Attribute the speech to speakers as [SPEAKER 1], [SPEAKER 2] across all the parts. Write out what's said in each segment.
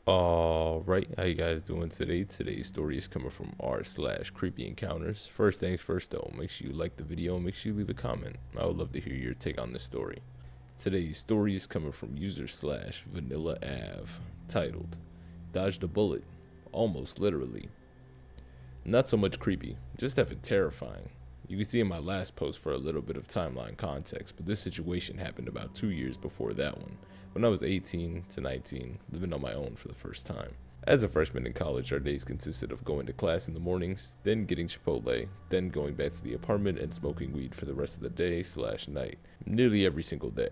[SPEAKER 1] Alright, how you guys doing today? Today's story is coming from r/CreepyEncounters. First things first though, make sure you like the video and make sure you leave a comment. I would love to hear your take on this story. Today's story is coming from user/VanillaAve, titled, Dodged a Bullet, Almost Literally. Not so much creepy, just effing terrifying. You can see in my last post for a little bit of timeline context, but this situation happened about 2 years before that one, when I was 18 to 19, living on my own for the first time. As a freshman in college, our days consisted of going to class in the mornings, then getting Chipotle, then going back to the apartment and smoking weed for the rest of the day/night, nearly every single day.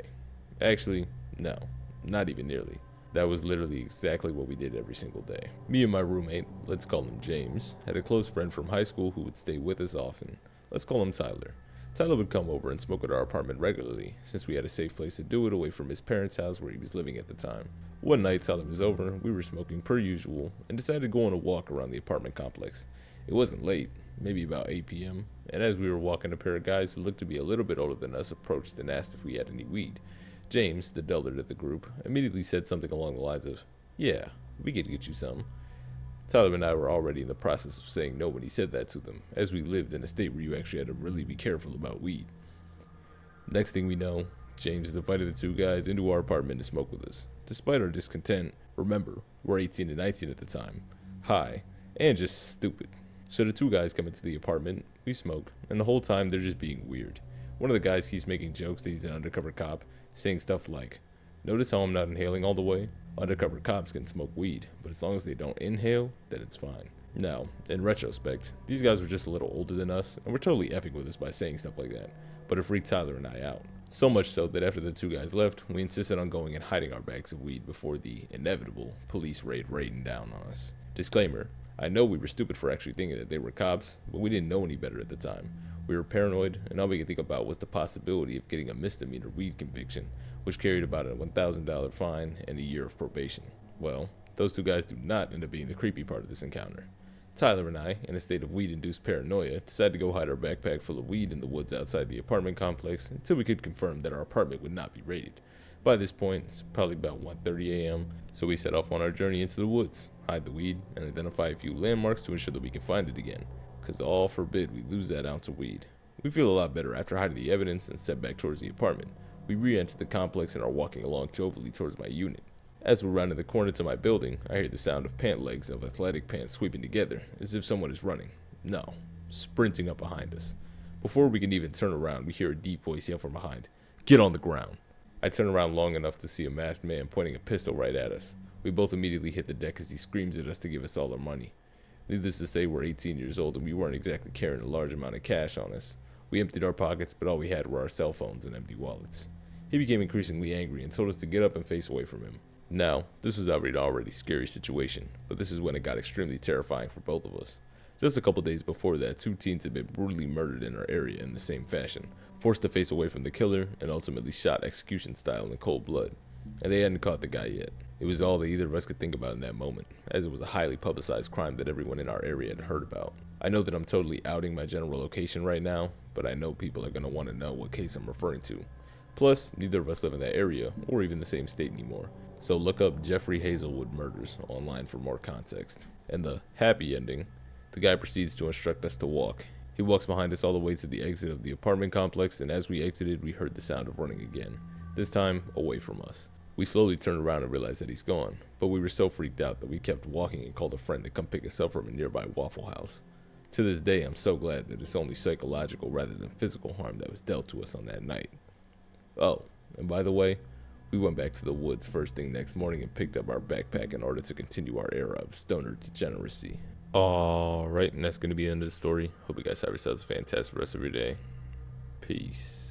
[SPEAKER 1] Actually, no, not even nearly. That was literally exactly what we did every single day. Me and my roommate, let's call him James, had a close friend from high school who would stay with us often. Let's call him Tyler. Tyler would come over and smoke at our apartment regularly, since we had a safe place to do it away from his parents' house where he was living at the time. One night Tyler was over, we were smoking per usual, and decided to go on a walk around the apartment complex. It wasn't late, maybe about 8 p.m., and as we were walking, a pair of guys who looked to be a little bit older than us approached and asked if we had any weed. James, the dullard of the group, immediately said something along the lines of, "Yeah, we could get you some." Tyler and I were already in the process of saying no when he said that to them, as we lived in a state where you actually had to really be careful about weed. Next thing we know, James has invited the two guys into our apartment to smoke with us. Despite our discontent, remember, we're 18 and 19 at the time, high, and just stupid. So the two guys come into the apartment, we smoke, and the whole time they're just being weird. One of the guys keeps making jokes that he's an undercover cop, saying stuff like, "Notice how I'm not inhaling all the way? Undercover cops can smoke weed, but as long as they don't inhale, then it's fine." Now, in retrospect, these guys were just a little older than us, and were totally effing with us by saying stuff like that, but it freaked Tyler and I out. So much so that after the two guys left, we insisted on going and hiding our bags of weed before the inevitable police raid raiding down on us. Disclaimer, I know we were stupid for actually thinking that they were cops, but we didn't know any better at the time. We were paranoid, and all we could think about was the possibility of getting a misdemeanor weed conviction, which carried about a $1,000 fine and a year of probation. Well, those two guys do not end up being the creepy part of this encounter. Tyler and I, in a state of weed-induced paranoia, decided to go hide our backpack full of weed in the woods outside the apartment complex until we could confirm that our apartment would not be raided. By this point, it's probably about 1:30 a.m., so we set off on our journey into the woods, hide the weed, and identify a few landmarks to ensure that we can find it again, because all forbid we lose that ounce of weed. We feel a lot better after hiding the evidence and set back towards the apartment. We re-enter the complex and are walking along jovially towards my unit. As we're rounding the corner to my building, I hear the sound of pant legs of athletic pants sweeping together, as if someone is running. No, sprinting up behind us. Before we can even turn around, we hear a deep voice yell from behind, "Get on the ground!" I turn around long enough to see a masked man pointing a pistol right at us. We both immediately hit the deck as he screams at us to give us all our money. Needless to say, we're 18 years old and we weren't exactly carrying a large amount of cash on us. We emptied our pockets, but all we had were our cell phones and empty wallets. He became increasingly angry and told us to get up and face away from him. Now, this was an already scary situation, but this is when it got extremely terrifying for both of us. Just a couple days before that, two teens had been brutally murdered in our area in the same fashion, forced to face away from the killer, and ultimately shot execution style in cold blood. And they hadn't caught the guy yet. It was all that either of us could think about in that moment, as it was a highly publicized crime that everyone in our area had heard about. I know that I'm totally outing my general location right now, but I know people are going to want to know what case I'm referring to. Plus, neither of us live in that area, or even the same state anymore. So look up Jeffrey Hazelwood murders online for more context. And the happy ending, the guy proceeds to instruct us to walk. He walks behind us all the way to the exit of the apartment complex, and as we exited, we heard the sound of running again, this time away from us. We slowly turned around and realized that he's gone, but we were so freaked out that we kept walking and called a friend to come pick us up from a nearby Waffle House. To this day, I'm so glad that it's only psychological rather than physical harm that was dealt to us on that night. Oh, and by the way, we went back to the woods first thing next morning and picked up our backpack in order to continue our era of stoner degeneracy. Alright, and that's going to be the end of the story. Hope you guys have yourselves a fantastic rest of your day. Peace.